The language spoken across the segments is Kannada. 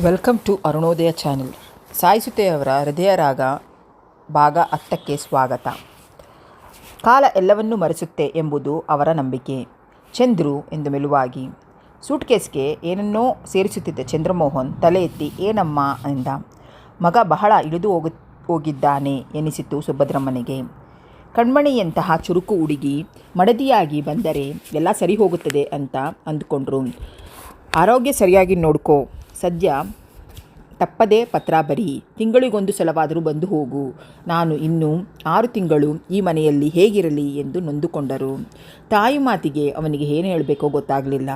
Welcome to Arunodaya channel. ಸಾಯಿಸುತ್ತೆಯವರ ಹೃದಯ ರಾಗ ಭಾಗ 10ಕ್ಕೆ ಸ್ವಾಗತ. ಕಾಲ ಎಲ್ಲವನ್ನೂ ಮರೆಸುತ್ತೆ ಎಂಬುದು ಅವರ ನಂಬಿಕೆ. ಚಂದ್ರು ಎಂದು ಮೆಲುವಾಗಿ ಸೂಟ್ಕೇಸ್ಗೆ ಏನನ್ನೋ ಸೇರಿಸುತ್ತಿದ್ದ ಚಂದ್ರಮೋಹನ್ ತಲೆ ಎತ್ತಿ ಏನಮ್ಮ ಎಂದ. ಮಗ ಬಹಳ ಇಳಿದು ಹೋಗಿದ್ದಾನೆ ಎನಿಸಿತು ಸುಭದ್ರಮ್ಮನಿಗೆ. ಕಣ್ಮಣಿಯಂತಹ ಚುರುಕು ಹುಡುಗಿ ಮಡದಿಯಾಗಿ ಬಂದರೆ ಎಲ್ಲ ಸರಿ ಹೋಗುತ್ತದೆ ಅಂತ ಅಂದುಕೊಂಡ್ರು. ಆರೋಗ್ಯ ಸರಿಯಾಗಿ ನೋಡ್ಕೋ, ಸದ್ಯ ತಪ್ಪದೇ ಪತ್ರ ಬರಿ, ತಿಂಗಳಿಗೊಂದು ಸಲವಾದರೂ ಬಂದು ಹೋಗು, ನಾನು ಇನ್ನೂ 6 ತಿಂಗಳು ಈ ಮನೆಯಲ್ಲಿ ಹೇಗಿರಲಿ ಎಂದು ನೊಂದುಕೊಂಡರು. ತಾಯಿ ಮಾತಿಗೆ ಅವನಿಗೆ ಏನು ಹೇಳಬೇಕೋ ಗೊತ್ತಾಗಲಿಲ್ಲ.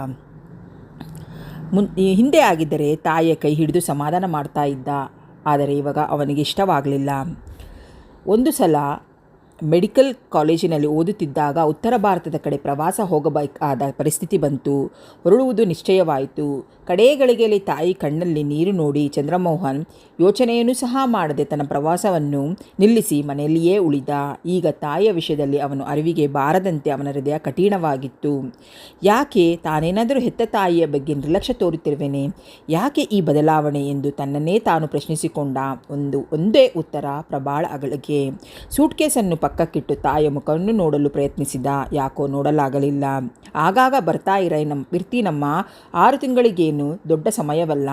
ಹಿಂದೆ ಆಗಿದ್ದರೆ ತಾಯಿಯ ಕೈ ಹಿಡಿದು ಸಮಾಧಾನ ಮಾಡ್ತಾ ಇದ್ದ. ಆದರೆ ಇವಾಗ ಅವನಿಗೆ ಇಷ್ಟವಾಗಲಿಲ್ಲ. ಒಂದು ಸಲ ಮೆಡಿಕಲ್ ಕಾಲೇಜಿನಲ್ಲಿ ಓದುತ್ತಿದ್ದಾಗ ಉತ್ತರ ಭಾರತದ ಕಡೆ ಪ್ರವಾಸ ಹೋಗಬೇಕಾದ ಪರಿಸ್ಥಿತಿ ಬಂತು. ಹೊರಡುವುದು ನಿಶ್ಚಯವಾಯಿತು. ಕಡೆಗಳಿಗೆಯಲ್ಲಿ ತಾಯಿ ಕಣ್ಣಲ್ಲಿ ನೀರು ನೋಡಿ ಚಂದ್ರಮೋಹನ್ ಯೋಚನೆಯನ್ನು ಸಹ ಮಾಡದೆ ತನ್ನ ಪ್ರವಾಸವನ್ನು ನಿಲ್ಲಿಸಿ ಮನೆಯಲ್ಲಿಯೇ ಉಳಿದ. ಈಗ ತಾಯಿಯ ವಿಷಯದಲ್ಲಿ ಅವನು ಅರಿವಿಗೆ ಬಾರದಂತೆ ಅವನ ಹೃದಯ ಕಠಿಣವಾಗಿತ್ತು. ಯಾಕೆ ತಾನೇನಾದರೂ ಹೆತ್ತ ತಾಯಿಯ ಬಗ್ಗೆ ನಿರ್ಲಕ್ಷ್ಯ ತೋರುತ್ತಿರುವೆನೆ? ಯಾಕೆ ಈ ಬದಲಾವಣೆ ಎಂದು ತನ್ನನ್ನೇ ತಾನು ಪ್ರಶ್ನಿಸಿಕೊಂಡ. ಒಂದೇ ಉತ್ತರ ಪ್ರಬಾಳ ಅಗಳಿಗೆ. ಸೂಟ್ಕೇಸನ್ನು ಪಕ್ಕಕ್ಕಿಟ್ಟು ತಾಯಿಯ ಮುಖವನ್ನು ನೋಡಲು ಪ್ರಯತ್ನಿಸಿದ. ಯಾಕೋ ನೋಡಲಾಗಲಿಲ್ಲ. ಆಗಾಗ ಬರ್ತಾ ಇರ್ತೀನಮ್ಮ, 6 ತಿಂಗಳಿಗೇನು ದೊಡ್ಡ ಸಮಯವಲ್ಲ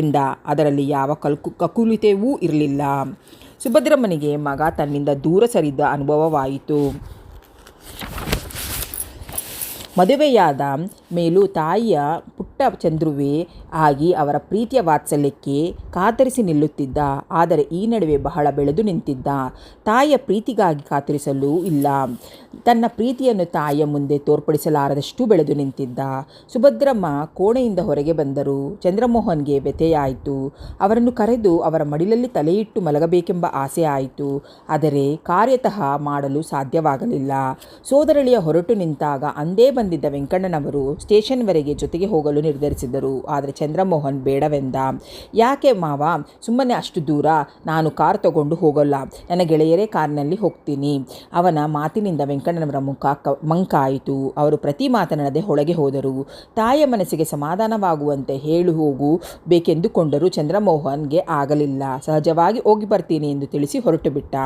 ಎಂದ. ಅದರಲ್ಲಿ ಯಾವ ಕಕುಲಿತೆಯೂ ಇರಲಿಲ್ಲ. ಸುಭದ್ರಮ್ಮನಿಗೆ ಮಗ ತನ್ನಿಂದ ದೂರ ಸರಿದ ಅನುಭವವಾಯಿತು. ಮದುವೆಯಾದ ಮೇಲೂ ತಾಯಿಯ ಪುಟ್ಟ ಚಂದ್ರುವೇ ಆಗಿ ಅವರ ಪ್ರೀತಿಯ ವಾತ್ಸಲ್ಯಕ್ಕೆ ಕಾತರಿಸಿ ನಿಲ್ಲುತ್ತಿದ್ದ. ಆದರೆ ಈ ನಡುವೆ ಬಹಳ ಬೆಳೆದು ನಿಂತಿದ್ದ. ತಾಯಿಯ ಪ್ರೀತಿಗಾಗಿ ಕಾತರಿಸಲು ಇಲ್ಲ, ತನ್ನ ಪ್ರೀತಿಯನ್ನು ತಾಯಿಯ ಮುಂದೆ ತೋರ್ಪಡಿಸಲಾರದಷ್ಟು ಬೆಳೆದು ನಿಂತಿದ್ದ. ಸುಭದ್ರಮ್ಮ ಕೋಣೆಯಿಂದ ಹೊರಗೆ ಬಂದರು. ಚಂದ್ರಮೋಹನ್ಗೆ ವ್ಯಥೆಯಾಯಿತು. ಅವರನ್ನು ಕರೆದು ಅವರ ಮಡಿಲಲ್ಲಿ ತಲೆಯಿಟ್ಟು ಮಲಗಬೇಕೆಂಬ ಆಸೆ ಆಯಿತು. ಆದರೆ ಕಾರ್ಯತಃ ಮಾಡಲು ಸಾಧ್ಯವಾಗಲಿಲ್ಲ. ಸೋದರಳಿಯ ಹೊರಟು ನಿಂತಾಗ ಅಂದೇ ಬಂದಿದ್ದ ವೆಂಕಣ್ಣನವರು ಸ್ಟೇಷನ್ವರೆಗೆ ಜೊತೆಗೆ ಹೋಗಲು ನಿರ್ಧರಿಸಿದರು. ಆದರೆ ಚಂದ್ರಮೋಹನ್ ಬೇಡವೆಂದ. ಯಾಕೆ ಮಾವ, ಸುಮ್ಮನೆ ಅಷ್ಟು ದೂರ? ನಾನು ಕಾರ್ ತಗೊಂಡು ಹೋಗಲ್ಲ, ನನ್ನ ಗೆಳೆಯರೇ ಕಾರ್ನಲ್ಲಿ ಹೋಗ್ತೀನಿ. ಅವನ ಮಾತಿನಿಂದ ವೆಂಕಣ್ಣನವರ ಮುಖ ಮಂಕಾಯಿತು. ಅವರು ಪ್ರತಿ ಮಾತನಾಡದೆ ಒಳಗೆ ಹೋದರು. ತಾಯಿಯ ಮನಸ್ಸಿಗೆ ಸಮಾಧಾನವಾಗುವಂತೆ ಹೇಳು ಹೋಗು ಬೇಕೆಂದುಕೊಂಡರೂ ಚಂದ್ರಮೋಹನ್ಗೆ ಆಗಲಿಲ್ಲ. ಸಹಜವಾಗಿ ಹೋಗಿ ಬರ್ತೀನಿ ಎಂದು ತಿಳಿಸಿ ಹೊರಟು ಬಿಟ್ಟ.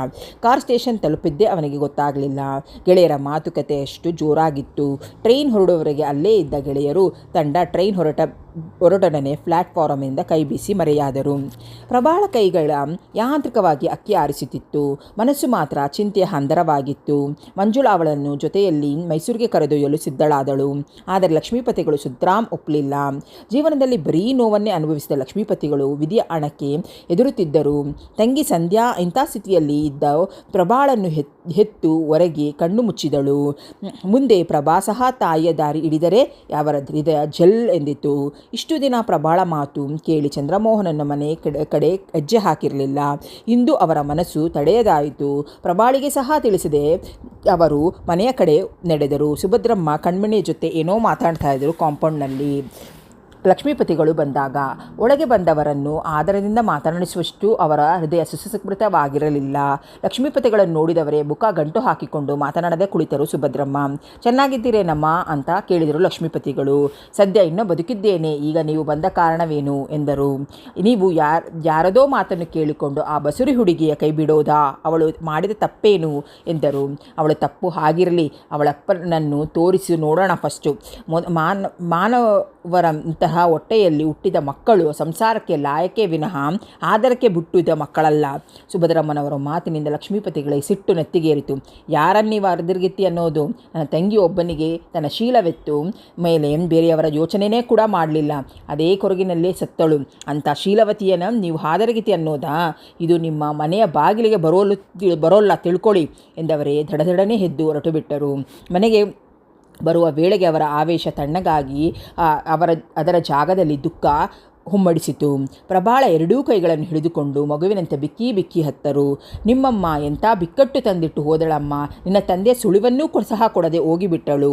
ಕಾರ್ ಸ್ಟೇಷನ್ ತಲುಪಿದ್ದೇ ಅವನಿಗೆ ಗೊತ್ತಾಗಲಿಲ್ಲ. ಗೆಳೆಯರ ಮಾತುಕತೆ ಅಷ್ಟು ಜೋರಾಗಿತ್ತು. ಟ್ರೈನ್ ಹೊರಡುವವರೆಗೆ ಅಲ್ಲೇ ಇದ್ದ ಗೆಳೆಯರು ತಂಡ ಟ್ರೈನ್ ಹೊರಟೊಡನೆ ಪ್ಲಾಟ್ಫಾರಮಿಂದ ಕೈ ಬೀಸಿ ಮರೆಯಾದರು. ಪ್ರಬಾಳ ಕೈಗಳ ಯಾಂತ್ರಿಕವಾಗಿ ಅಕ್ಕಿ ಆರಿಸುತ್ತಿತ್ತು. ಮನಸ್ಸು ಮಾತ್ರ ಚಿಂತೆಯ ಹಂದರವಾಗಿತ್ತು. ಮಂಜುಳಾ ಅವಳನ್ನು ಜೊತೆಯಲ್ಲಿ ಮೈಸೂರಿಗೆ ಕರೆದೊಯ್ಯಲು ಸಿದ್ಧಳಾದಳು. ಆದರೆ ಲಕ್ಷ್ಮೀಪತಿಗಳು ಸುತರಾಂ ಒಪ್ಪಲಿಲ್ಲ. ಜೀವನದಲ್ಲಿ ಬರೀ ನೋವನ್ನೇ ಅನುಭವಿಸಿದ ಲಕ್ಷ್ಮೀಪತಿಗಳು ವಿಧಿಯ ಹಣಕ್ಕೆ ಎದುರುತ್ತಿದ್ದರು. ತಂಗಿ ಸಂಧ್ಯಾ ಇಂಥ ಸ್ಥಿತಿಯಲ್ಲಿ ಇದ್ದ ಪ್ರಬಾಳನ್ನು ಹೆತ್ತು ಹೊರಗೆ ಕಣ್ಣು ಮುಚ್ಚಿದಳು. ಮುಂದೆ ಪ್ರಭಾ ಸಹ ತಾಯಿಯ ದಾರಿ ಹಿಡಿದರೆ ಅವರ ಹೃದಯ ಜಲ್ ಎಂದಿತು. ಇಷ್ಟು ದಿನ ಪ್ರಬಾಳ ಮಾತು ಕೇಳಿ ಚಂದ್ರಮೋಹನನ ಮನೆ ಕಡೆ ಹೆಜ್ಜೆ ಹಾಕಿರಲಿಲ್ಲ. ಇಂದು ಅವರ ಮನಸ್ಸು ತಡೆಯದಾಯಿತು. ಪ್ರಬಾಳಿಗೆ ಸಹ ತಿಳಿಸದೆ ಅವರು ಮನೆಯ ಕಡೆ ನಡೆದರು. ಸುಭದ್ರಮ್ಮ ಕಣ್ಮಣಿಯ ಜೊತೆ ಏನೋ ಮಾತಾಡ್ತಾ ಇದ್ದರು ಕಾಂಪೌಂಡ್ನಲ್ಲಿ. ಲಕ್ಷ್ಮೀಪತಿಗಳು ಬಂದಾಗ ಒಳಗೆ ಬಂದವರನ್ನು ಆದರದಿಂದ ಮಾತನಾಡಿಸುವಷ್ಟು ಅವರ ಹೃದಯ ಸುಸಂಸ್ಕೃತವಾಗಿರಲಿಲ್ಲ. ಲಕ್ಷ್ಮೀಪತಿಗಳನ್ನು ನೋಡಿದವರೇ ಮುಖ ಗಂಟು ಹಾಕಿಕೊಂಡು ಮಾತನಾಡದೆ ಕುಳಿತರು ಸುಭದ್ರಮ್ಮ. ಚೆನ್ನಾಗಿದ್ದೀರೇನಮ್ಮ ಅಂತ ಕೇಳಿದರು ಲಕ್ಷ್ಮೀಪತಿಗಳು. ಸದ್ಯ ಇನ್ನೂ ಬದುಕಿದ್ದೇನೆ, ಈಗ ನೀವು ಬಂದ ಕಾರಣವೇನು ಎಂದರು. ನೀವು ಯಾರದೋ ಮಾತನ್ನು ಕೇಳಿಕೊಂಡು ಆ ಬಸುರಿ ಹುಡುಗಿಯ ಕೈ ಬಿಡೋದಾ? ಅವಳು ಮಾಡಿದ ತಪ್ಪೇನು ಎಂದರು. ಅವಳು ತಪ್ಪು ಆಗಿರಲಿ, ಅವಳಪ್ಪನನ್ನು ತೋರಿಸಿ ನೋಡೋಣ ಫಸ್ಟು. ಮಾನವರಂತಹ ಹೊಟ್ಟೆಯಲ್ಲಿ ಹುಟ್ಟಿದ ಮಕ್ಕಳು ಸಂಸಾರಕ್ಕೆ ಲಾಯಕ್ಕೆ ವಿನಃ ಆದರಕ್ಕೆ ಬಿಟ್ಟಿದ್ದ ಮಕ್ಕಳಲ್ಲ. ಸುಭದ್ರಮ್ಮನವರ ಮಾತಿನಿಂದ ಲಕ್ಷ್ಮೀಪತಿಗಳಿಗೆ ಸಿಟ್ಟು ನೆತ್ತಿಗೇರಿತು. ಯಾರನ್ನೀವ ಅರ್ಧರ್ಗಿತ್ತಿ ಅನ್ನೋದು? ನನ್ನ ತಂಗಿ ಒಬ್ಬನಿಗೆ ತನ್ನ ಶೀಲವೆತ್ತು ಮೇಲೆ ಬೇರೆಯವರ ಯೋಚನೆಯೇ ಕೂಡ ಮಾಡಲಿಲ್ಲ. ಅದೇ ಕೊರಗಿನಲ್ಲೇ ಸತ್ತಳು. ಅಂಥ ಶೀಲವತಿಯನ್ನು ನೀವು ಹಾದರಗಿತಿ ಅನ್ನೋದಾ? ಇದು ನಿಮ್ಮ ಮನೆಯ ಬಾಗಿಲಿಗೆ ಬರೋಲ್ಲ ತಿಳ್ಕೊಳ್ಳಿ ಎಂದವರೇ ದಡದಡನೆ ಎದ್ದು ಹೊರಟು ಬಿಟ್ಟರು. ಮನೆಗೆ ಬರುವ ವೇಳೆಗೆ ಅವರ ಆವೇಶ ತಣ್ಣಗಾಗಿ ಅದರ ಜಾಗದಲ್ಲಿ ದುಃಖ ಹುಮ್ಮಡಿಸಿತು. ಪ್ರಬಾಳ ಎರಡೂ ಕೈಗಳನ್ನು ಹಿಡಿದುಕೊಂಡು ಮಗುವಿನಂತೆ ಬಿಕ್ಕಿ ಬಿಕ್ಕಿ ಹತ್ತರು. ನಿಮ್ಮಮ್ಮ ಎಂಥ ಬಿಕ್ಕಟ್ಟು ತಂದಿಟ್ಟು ಹೋದಳಮ್ಮ, ನಿನ್ನ ತಂದೆಯ ಸುಳಿವನ್ನೂ ಸಹ ಕೊಡದೆ ಹೋಗಿಬಿಟ್ಟಳು.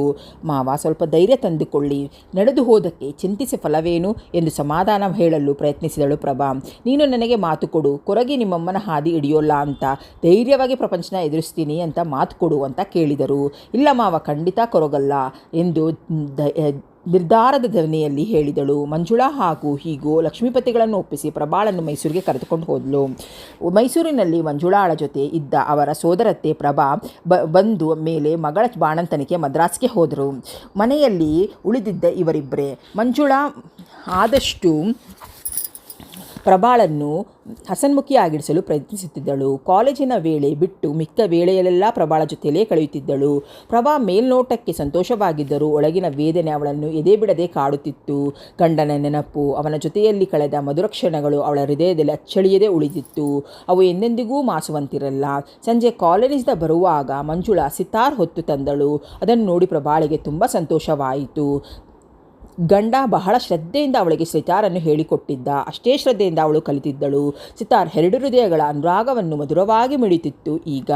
ಮಾವ, ಸ್ವಲ್ಪ ಧೈರ್ಯ ತಂದುಕೊಳ್ಳಿ, ನಡೆದು ಹೋದಕ್ಕೆ ಚಿಂತಿಸಿ ಫಲವೇನು ಎಂದು ಸಮಾಧಾನ ಹೇಳಲು ಪ್ರಯತ್ನಿಸಿದಳು ಪ್ರಭಾ. ನೀನು ನನಗೆ ಮಾತು ಕೊಡು, ಕೊರಗಿ ನಿಮ್ಮಮ್ಮನ ಹಾದಿ ಹಿಡಿಯೋಲ್ಲ ಅಂತ, ಧೈರ್ಯವಾಗಿ ಪ್ರಪಂಚನ ಎದುರಿಸ್ತೀನಿ ಅಂತ ಮಾತು ಕೊಡು ಅಂತ ಕೇಳಿದರು. ಇಲ್ಲ ಮಾವ, ಖಂಡಿತ ಕೊರಗಲ್ಲ ಎಂದು ನಿರ್ಧಾರದ ಧ್ವನಿಯಲ್ಲಿ ಹೇಳಿದಳು. ಮಂಜುಳಾ ಹಾಗೂ ಹೀಗೂ ಲಕ್ಷ್ಮೀಪತಿಗಳನ್ನು ಒಪ್ಪಿಸಿ ಪ್ರಭಾಳನ್ನು ಮೈಸೂರಿಗೆ ಕರೆದುಕೊಂಡು ಹೋದಳು. ಮೈಸೂರಿನಲ್ಲಿ ಮಂಜುಳಾಳ ಜೊತೆ ಇದ್ದ ಅವರ ಸೋದರತ್ತೆ ಪ್ರಭಾ ಬಂದು ಮೇಲೆ ಮಗಳ ಬಾಣಂತನಿಕೆ ಮದ್ರಾಸ್ಗೆ ಹೋದರು. ಮನೆಯಲ್ಲಿ ಉಳಿದಿದ್ದ ಇವರಿಬ್ಬರೇ. ಮಂಜುಳಾ ಆದಷ್ಟು ಪ್ರಭಾಳನ್ನು ಹಸನ್ಮುಖಿಯಾಗಿಡಿಸಲು ಪ್ರಯತ್ನಿಸುತ್ತಿದ್ದಳು. ಕಾಲೇಜಿನ ವೇಳೆ ಬಿಟ್ಟು ಮಿಕ್ಕ ವೇಳೆಯಲ್ಲೆಲ್ಲ ಪ್ರಭಾಳ ಜೊತೆಯಲ್ಲೇ ಕಳೆಯುತ್ತಿದ್ದಳು. ಪ್ರಭಾ ಮೇಲ್ನೋಟಕ್ಕೆ ಸಂತೋಷವಾಗಿದ್ದರೂ ಒಳಗಿನ ವೇದನೆ ಅವಳನ್ನು ಎದೆಬಿಡದೆ ಕಾಡುತ್ತಿತ್ತು. ಗಂಡನ ನೆನಪು, ಅವನ ಜೊತೆಯಲ್ಲಿ ಕಳೆದ ಮಧುರ ಕ್ಷಣಗಳು ಅವಳ ಹೃದಯದಲ್ಲಿ ಅಚ್ಚಳಿಯದೆ ಉಳಿದಿತ್ತು. ಅವು ಎಂದೆಂದಿಗೂ ಮಾಸುವಂತಿರಲ್ಲ. ಸಂಜೆ ಕಾಲೇಜಿಂದ ಬರುವಾಗ ಮಂಜುಳಾ ಸಿತಾರ್ ಹೊತ್ತು ತಂದಳು. ಅದನ್ನು ನೋಡಿ ಪ್ರಭಾಳಿಗೆ ತುಂಬ ಸಂತೋಷವಾಯಿತು. ಗಂಡ ಬಹಳ ಶ್ರದ್ಧೆಯಿಂದ ಅವಳಿಗೆ ಸಿತಾರನ್ನು ಹೇಳಿಕೊಟ್ಟಿದ್ದ. ಅಷ್ಟೇ ಶ್ರದ್ಧೆಯಿಂದ ಅವಳು ಕಲಿತಿದ್ದಳು. ಸಿತಾರ್ 2 ಹೃದಯಗಳ ಅನುರಾಗವನ್ನು ಮಧುರವಾಗಿ ಮಿಡಿತಿತ್ತು. ಈಗ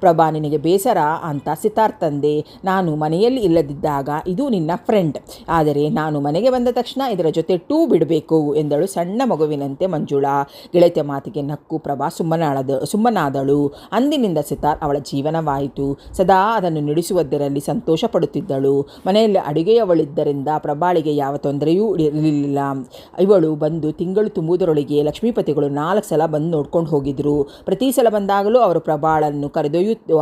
ಪ್ರಭಾ, ನಿನಗೆ ಬೇಸರ ಅಂತ ಸಿತಾರ್ ತಂದೆ. ನಾನು ಮನೆಯಲ್ಲಿ ಇಲ್ಲದಿದ್ದಾಗ ಇದು ನಿನ್ನ ಫ್ರೆಂಡ್, ಆದರೆ ನಾನು ಮನೆಗೆ ಬಂದ ತಕ್ಷಣ ಇದರ ಜೊತೆ ಬಿಡಬೇಕು ಎಂದಳು ಸಣ್ಣ ಮಗುವಿನಂತೆ ಮಂಜುಳಾ. ಗೆಳತಿಯ ಮಾತಿಗೆ ನಕ್ಕು ಪ್ರಭಾ ಸುಮ್ಮನಾದಳು. ಅಂದಿನಿಂದ ಸಿತಾರ್ ಅವಳ ಜೀವನವಾಯಿತು. ಸದಾ ಅದನ್ನು ನುಡಿಸುವುದರಲ್ಲಿ ಸಂತೋಷ ಪಡುತ್ತಿದ್ದಳು. ಮನೆಯಲ್ಲಿ ಅಡುಗೆಯವಳಿದ್ದರಿಂದ ಪ್ರಭಾಳಿಗೆ ಯಾವ ತೊಂದರೆಯೂ ಇರಲಿಲ್ಲ. ಇವಳು ಬಂದು ತಿಂಗಳು ತುಂಬುವುದರೊಳಗೆ ಲಕ್ಷ್ಮೀಪತಿಗಳು 4 ಸಲ ಬಂದು ನೋಡ್ಕೊಂಡು ಹೋಗಿದ್ರು. ಪ್ರತಿ ಸಲ ಬಂದಾಗಲೂ ಅವರು ಪ್ರಭಾಳನ್ನು ಕರೆದೊಯ್ಯುವ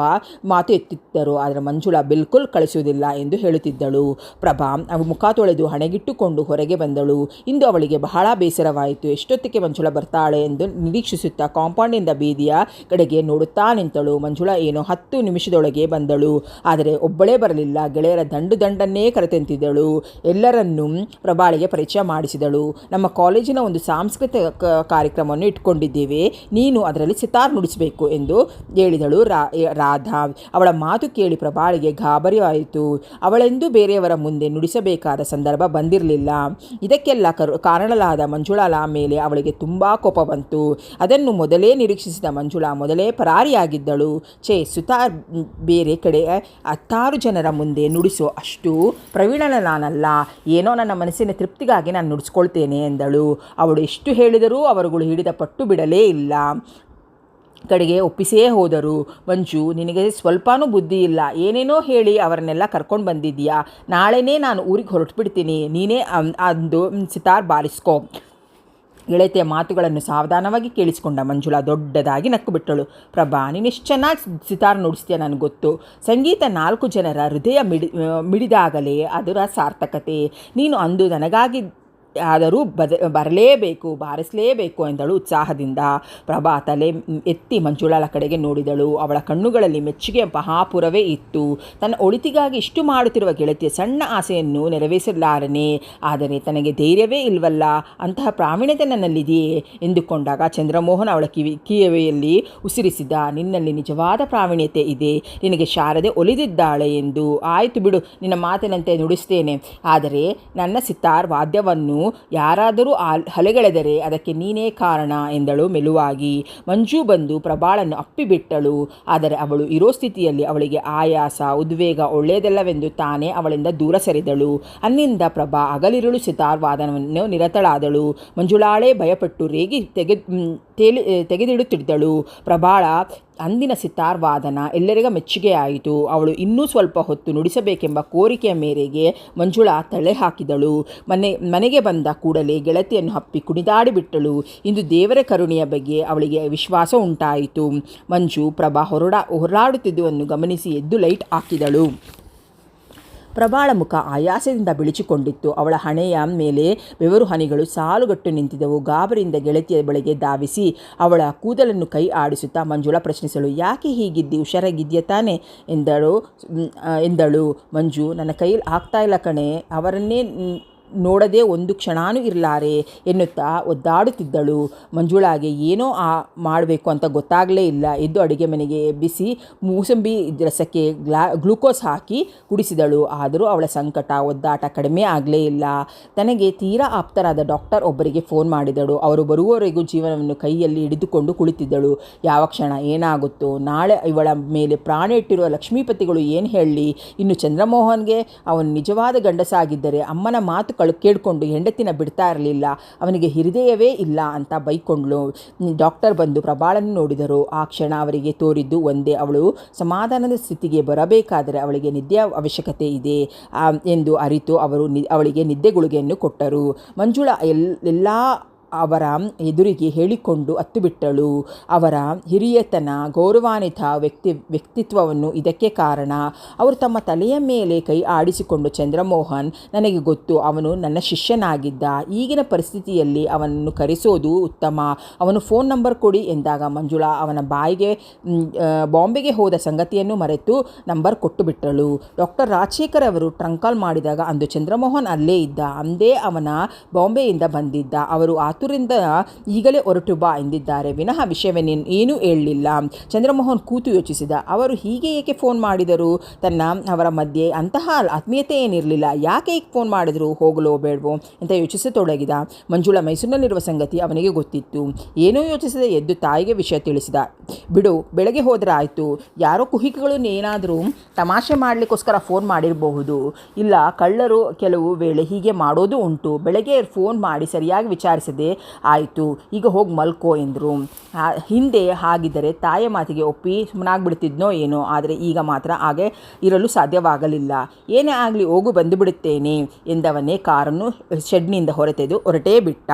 ಮಾತು ಎತ್ತಿದ್ದರು. ಆದರೆ ಮಂಜುಳಾ ಬಿಲ್ಕುಲ್ ಕಳಿಸುವುದಿಲ್ಲ ಎಂದು ಹೇಳುತ್ತಿದ್ದಳು. ಪ್ರಭಾ ಮುಖ ತೊಳೆದು ಹಣೆಗಿಟ್ಟುಕೊಂಡು ಹೊರಗೆ ಬಂದಳು. ಇಂದು ಅವಳಿಗೆ ಬಹಳ ಬೇಸರವಾಯಿತು. ಎಷ್ಟೊತ್ತಿಗೆ ಮಂಜುಳಾ ಬರ್ತಾಳೆ ಎಂದು ನಿರೀಕ್ಷಿಸುತ್ತಾ ಕಾಂಪೌಂಡಿಂದ ಬೀದಿಯ ಕಡೆಗೆ ನೋಡುತ್ತಾ ನಿಂತಳು. ಮಂಜುಳಾ ಏನೋ 10 ನಿಮಿಷದೊಳಗೆ ಬಂದಳು. ಆದರೆ ಒಬ್ಬಳೇ ಬರಲಿಲ್ಲ. ಗೆಳೆಯರ ದಂಡನ್ನೇ ಕರೆತಂತಿದ್ದಳು. ಎಲ್ಲರನ್ನೂ ಪ್ರಭಾಳಿಗೆ ಪರಿಚಯ ಮಾಡಿಸಿದಳು. ನಮ್ಮ ಕಾಲೇಜಿನ ಒಂದು ಸಾಂಸ್ಕೃತಿಕ ಕಾರ್ಯಕ್ರಮವನ್ನು ಇಟ್ಕೊಂಡಿದ್ದೇವೆ, ನೀನು ಅದರಲ್ಲಿ ಸಿತಾರ್ ನುಡಿಸಬೇಕು ಎಂದು ಹೇಳಿದಳು ರಾಧಾ. ಅವಳ ಮಾತು ಕೇಳಿ ಪ್ರಭಾಳಿಗೆ ಗಾಬರಿಯಾಯಿತು. ಅವಳೆಂದೂ ಬೇರೆಯವರ ಮುಂದೆ ನುಡಿಸಬೇಕಾದ ಸಂದರ್ಭ ಬಂದಿರಲಿಲ್ಲ. ಇದಕ್ಕೆಲ್ಲ ಕಾರಣಲಾದ ಮಂಜುಳಾಳ ಮೇಲೆ ಅವಳಿಗೆ ತುಂಬ ಕೋಪ ಬಂತು. ಅದನ್ನು ಮೊದಲೇ ನಿರೀಕ್ಷಿಸಿದ ಮಂಜುಳಾ ಮೊದಲೇ ಪರಾರಿಯಾಗಿದ್ದಳು. ಸಿತಾರ್ ಬೇರೆ ಕಡೆ 10 ಜನರ ಮುಂದೆ ನುಡಿಸೋ ಅಷ್ಟು ಪ್ರವೀಣನ ನಾನಲ್ಲ, ಏನೋ ನನ್ನ ಮನಸ್ಸಿನ ತೃಪ್ತಿಗಾಗಿ ನಾನು ನುಡಿಸ್ಕೊಳ್ತೇನೆ ಎಂದಳು. ಅವಳು ಎಷ್ಟು ಹೇಳಿದರೂ ಅವರುಗಳು ಹಿಡಿದ ಪಟ್ಟು ಬಿಡಲೇ ಇಲ್ಲ. ಕಡೆಗೆ ಒಪ್ಪಿಸೇ ಹೋದರು. ಮಂಜು, ನಿನಗೆ ಸ್ವಲ್ಪನೂ ಬುದ್ಧಿ ಇಲ್ಲ. ಏನೇನೋ ಹೇಳಿ ಅವರನ್ನೆಲ್ಲ ಕರ್ಕೊಂಡು ಬಂದಿದ್ದೀಯಾ. ನಾಳೆನೇ ನಾನು ಊರಿಗೆ ಹೊರಟು ಬಿಡ್ತೀನಿ. ನೀನೇ ಅಂದು ಸಿತಾರ್ ಬಾರಿಸ್ಕೋ. ಗೆಳತಿಯ ಮಾತುಗಳನ್ನು ಸಾವಧಾನವಾಗಿ ಕೇಳಿಸಿಕೊಂಡ ಮಂಜುಳಾ ದೊಡ್ಡದಾಗಿ ನಕ್ಕು ಬಿಟ್ಟಳು. ಪ್ರಭಾ, ನೀನು ಎಷ್ಟು ಚೆನ್ನಾಗಿ ಸಿತಾರ್ ನುಡಿಸ್ತೀಯ ನನಗೆ ಗೊತ್ತು. ಸಂಗೀತ 4 ಜನರ ಹೃದಯ ಮಿಡಿದಾಗಲೇ ಅದರ ಸಾರ್ಥಕತೆ. ನೀನು ಅಂದು ನನಗಾಗಿ ಆದರೂ ಬರಲೇಬೇಕು, ಬಾರಿಸಲೇಬೇಕು ಎಂದಳು ಉತ್ಸಾಹದಿಂದ. ಪ್ರಭಾ ತಲೆ ಎತ್ತಿ ಮಂಜುಳಾಳ ಕಡೆಗೆ ನೋಡಿದಳು. ಅವಳ ಕಣ್ಣುಗಳಲ್ಲಿ ಮೆಚ್ಚುಗೆ ಮಹಾಪುರವೇ ಇತ್ತು. ತನ್ನ ಒಳಿತಿಗಾಗಿ ಇಷ್ಟು ಮಾಡುತ್ತಿರುವ ಗೆಳತಿಯ ಸಣ್ಣ ಆಸೆಯನ್ನು ನೆರವೇರಿಸಲಾರನೆ. ಆದರೆ ತನಗೆ ಧೈರ್ಯವೇ ಇಲ್ವಲ್ಲ, ಅಂತಹ ಪ್ರಾವೀಣ್ಯತೆ ನನ್ನಲ್ಲಿದೆಯೇ ಎಂದುಕೊಂಡಾಗ ಚಂದ್ರಮೋಹನ್ ಅವಳ ಕಿವಿಯಲ್ಲಿ ಉಸಿರಿಸಿದ. ನಿನ್ನಲ್ಲಿ ನಿಜವಾದ ಪ್ರಾವೀಣ್ಯತೆ ಇದೆ. ನಿನಗೆ ಶಾರದೆ ಒಲಿದಿದ್ದಾಳೆ ಎಂದು. ಆಯಿತು ಬಿಡು, ನಿನ್ನ ಮಾತಿನಂತೆ ನುಡಿಸ್ತೇನೆ. ಆದರೆ ನನ್ನ ಸಿತಾರ್ ವಾದ್ಯವನ್ನು ಯಾರಾದರೂ ಹಲೆಗೆಳೆದರೆ ಅದಕ್ಕೆ ನೀನೇ ಕಾರಣ ಎಂದಳು ಮೆಲುವಾಗಿ. ಮಂಜು ಬಂದು ಪ್ರಭಾಳನ್ನು ಅಪ್ಪಿಬಿಟ್ಟಳು. ಆದರೆ ಅವಳು ಇರೋ ಸ್ಥಿತಿಯಲ್ಲಿ ಅವಳಿಗೆ ಆಯಾಸ, ಉದ್ವೇಗ ಒಳ್ಳೆಯದಲ್ಲವೆಂದು ತಾನೇ ಅವಳಿಂದ ದೂರ ಸರಿದಳು. ಅನ್ನಿಂದ ಪ್ರಭಾ ಹಗಲಿರುಳು ಸಿತಾರ್ ವಾದನವನ್ನು ನಿರತಳಾದಳು. ಮಂಜುಳಾಳೇ ಭಯಪಟ್ಟು ರೇಗಿ ತೆಗೆದಿಡುತ್ತಿದ್ದಳು. ಪ್ರಭಾಳ ಅಂದಿನ ಸಿತಾರ್ ವಾದನ ಎಲ್ಲರಿಗೂ ಮೆಚ್ಚುಗೆಯಾಯಿತು. ಅವಳು ಇನ್ನೂ ಸ್ವಲ್ಪ ಹೊತ್ತು ನುಡಿಸಬೇಕೆಂಬ ಕೋರಿಕೆಯ ಮೇರೆಗೆ ಮಂಜುಳಾ ತಲೆ ಹಾಕಿದಳು. ಮನೆಗೆ ಬಂದ ಕೂಡಲೇ ಗೆಳತಿಯನ್ನು ಹಪ್ಪಿ ಕುಣಿದಾಡಿಬಿಟ್ಟಳು. ಇಂದು ದೇವರ ಕರುಣೆಯ ಬಗ್ಗೆ ಅವಳಿಗೆ ವಿಶ್ವಾಸ ಉಂಟಾಯಿತು. ಮಂಜು ಪ್ರಭಾ ಹೊರಡಾಡುತ್ತಿದ್ದುವನ್ನು ಗಮನಿಸಿ ಎದ್ದು ಲೈಟ್ ಹಾಕಿದಳು. ಪ್ರಭಾಳ ಮುಖ ಆಯಾಸದಿಂದ ಬಿಳಿಚಿಕೊಂಡಿತ್ತು. ಅವಳ ಹಣೆಯ ಮೇಲೆ ಬೆವರು ಹನಿಗಳು ಸಾಲುಗಟ್ಟು ನಿಂತಿದ್ದವು. ಗಾಬರಿಯಿಂದ ಗೆಳತಿಯ ಬಳಿಗೆ ಧಾವಿಸಿ ಅವಳ ಕೂದಲನ್ನು ಕೈ ಆಡಿಸುತ್ತಾ ಮಂಜುಳಾ ಪ್ರಶ್ನಿಸಲು, ಯಾಕೆ ಹೀಗಿದ್ದಿ, ಹುಷಾರಾಗಿದ್ಯಾ ತಾನೆ ಎಂದಳು. ಮಂಜು, ನನ್ನ ಕೈಯಲ್ಲಿ ಆಗ್ತಾ ಇಲ್ಲ ಕಣೆ, ಅವರನ್ನೇ ನೋಡದೆ ಒಂದು ಕ್ಷಣನೂ ಇರಲಾರೆ ಎನ್ನುತ್ತಾ ಒದ್ದಾಡುತ್ತಿದ್ದಳು. ಮಂಜುಳಾಗೆ ಏನೋ ಮಾಡಬೇಕು ಅಂತ ಗೊತ್ತಾಗಲೇ ಇಲ್ಲ. ಎದ್ದು ಅಡುಗೆ ಮನೆಗೆ ಬಿಸಿ ಮೂಸಂಬಿ ರಸಕ್ಕೆ ಗ್ಲೂಕೋಸ್ ಹಾಕಿ ಕುಡಿಸಿದಳು. ಆದರೂ ಅವಳ ಸಂಕಟ, ಒದ್ದಾಟ ಕಡಿಮೆ ಆಗಲೇ ಇಲ್ಲ. ತನಗೆ ತೀರಾ ಆಪ್ತರಾದ ಡಾಕ್ಟರ್ ಒಬ್ಬರಿಗೆ ಫೋನ್ ಮಾಡಿದಳು. ಅವರು ಬರುವವರೆಗೂ ಜೀವನವನ್ನು ಕೈಯಲ್ಲಿ ಹಿಡಿದುಕೊಂಡು ಕುಳಿತಿದ್ದಳು. ಯಾವ ಕ್ಷಣ ಏನಾಗುತ್ತೋ, ನಾಳೆ ಇವಳ ಮೇಲೆ ಪ್ರಾಣ ಇಟ್ಟಿರುವ ಲಕ್ಷ್ಮೀಪತಿಗಳು ಏನು ಹೇಳಲಿ. ಇನ್ನು ಚಂದ್ರಮೋಹನ್ಗೆ ಅವನು ನಿಜವಾದ ಗಂಡಸಾಗಿದ್ದರೆ ಅಮ್ಮನ ಮಾತು ಕೇಳಿಕೊಂಡು ಹೆಂಡತಿನ ಬಿಡ್ತಾ ಇರಲಿಲ್ಲ. ಅವನಿಗೆ ಹೃದಯವೇ ಇಲ್ಲ ಅಂತ ಬೈಕೊಂಡ್ಳು. ಡಾಕ್ಟರ್ ಬಂದು ಪ್ರಭಾಳನ್ನು ನೋಡಿದರು. ಆ ಕ್ಷಣ ಅವರಿಗೆ ತೋರಿದ್ದು ಒಂದೇ, ಅವಳು ಸಮಾಧಾನದ ಸ್ಥಿತಿಗೆ ಬರಬೇಕಾದರೆ ಅವಳಿಗೆ ನಿದ್ದೆಯ ಅವಶ್ಯಕತೆ ಇದೆ ಎಂದು ಅರಿತು ಅವರು ಅವಳಿಗೆ ನಿದ್ದೆ ಗುಳಿಗೆಯನ್ನು ಕೊಟ್ಟರು. ಮಂಜುಳಾ ಎಲ್ಲ ಅವರ ಎದುರಿಗೆ ಹೇಳಿಕೊಂಡು ಅತ್ತುಬಿಟ್ಟಳು. ಅವರ ಹಿರಿಯತನ, ಗೌರವಾನ್ವಿತ ವ್ಯಕ್ತಿತ್ವವನ್ನು ಇದಕ್ಕೆ ಕಾರಣ. ಅವರು ತಮ್ಮ ತಲೆಯ ಮೇಲೆ ಕೈ ಆಡಿಸಿಕೊಂಡು, ಚಂದ್ರಮೋಹನ್, ನನಗೆ ಗೊತ್ತು, ಅವನು ನನ್ನ ಶಿಷ್ಯನಾಗಿದ್ದ. ಈಗಿನ ಪರಿಸ್ಥಿತಿಯಲ್ಲಿ ಅವನನ್ನು ಕರೆಸೋದು ಉತ್ತಮ. ಅವನು ಫೋನ್ ನಂಬರ್ ಕೊಡಿ ಎಂದಾಗ ಮಂಜುಳಾ ಅವನ ಬಾಂಬೆಗೆ ಹೋದ ಸಂಗತಿಯನ್ನು ಮರೆತು ನಂಬರ್ ಕೊಟ್ಟು ಬಿಟ್ಟಳು. ಡಾಕ್ಟರ್ ರಾಜಶೇಖರ್ ಅವರು ಟ್ರಂಕ್ ಕಾಲ್ ಮಾಡಿದಾಗ ಅಂದು ಚಂದ್ರಮೋಹನ್ ಅಲ್ಲೇ ಇದ್ದ. ಅಂದೇ ಅವನ ಬಾಂಬೆಯಿಂದ ಬಂದಿದ್ದ. ಅವರು ಆತುರಿಂದ ಈಗಲೇ ಹೊರಟು ಬಾ ಎಂದಿದ್ದಾರೆ ವಿನಃ ವಿಷಯವನ್ನೇ ಏನೂ ಹೇಳಲಿಲ್ಲ. ಚಂದ್ರಮೋಹನ್ ಕೂತು ಯೋಚಿಸಿದ. ಅವರು ಹೀಗೆ ಏಕೆ ಫೋನ್ ಮಾಡಿದರು? ಅವರ ಮಧ್ಯೆ ಅಂತಹ ಆತ್ಮೀಯತೆ ಏನಿರಲಿಲ್ಲ. ಯಾಕೆ ಈಗ ಫೋನ್ ಮಾಡಿದ್ರು? ಹೋಗಲೋ ಬೇಡವೋ ಅಂತ ಯೋಚಿಸತೊಡಗಿದ. ಮಂಜುಳಾ ಮೈಸೂರಿನಲ್ಲಿರುವ ಸಂಗತಿ ಅವನಿಗೆ ಗೊತ್ತಿತ್ತು. ಏನೂ ಯೋಚಿಸದೆ ಎದ್ದು ತಾಯಿಗೆ ವಿಷಯ ತಿಳಿಸಿದ. ಬಿಡು, ಬೆಳಗ್ಗೆ ಹೋದರೆ ಆಯಿತು. ಯಾರೋ ಕುಹಿಕಗಳು ಏನಾದರೂ ತಮಾಷೆ ಮಾಡಲಿಕ್ಕೋಸ್ಕರ ಫೋನ್ ಮಾಡಿರಬಹುದು. ಇಲ್ಲ, ಕಳ್ಳರು ಕೆಲವು ವೇಳೆ ಹೀಗೆ ಮಾಡೋದು ಉಂಟು. ಬೆಳಗ್ಗೆ ಫೋನ್ ಮಾಡಿ ಸರಿಯಾಗಿ ವಿಚಾರಿಸದೆ ಆಯಿತು, ಈಗ ಹೋಗಿ ಮಲ್ಕೋ ಎಂದರು. ಹಿಂದೆ ಹಾಗಿದ್ದರೆ ತಾಯಿಯ ಮಾತಿಗೆ ಒಪ್ಪಿ ಸುಮ್ಮನಾಗ್ಬಿಡ್ತಿದ್ನೋ ಏನೋ. ಆದರೆ ಈಗ ಮಾತ್ರ ಹಾಗೆ ಇರಲು ಸಾಧ್ಯವಾಗಲಿಲ್ಲ. ಏನೇ ಆಗಲಿ ಹೋಗು ಬಂದು ಬಿಡುತ್ತೇನೆ ಎಂದವನೇ ಕಾರನ್ನು ಶೆಡ್ನಿಂದ ಹೊರಟೇ ಬಿಟ್ಟ.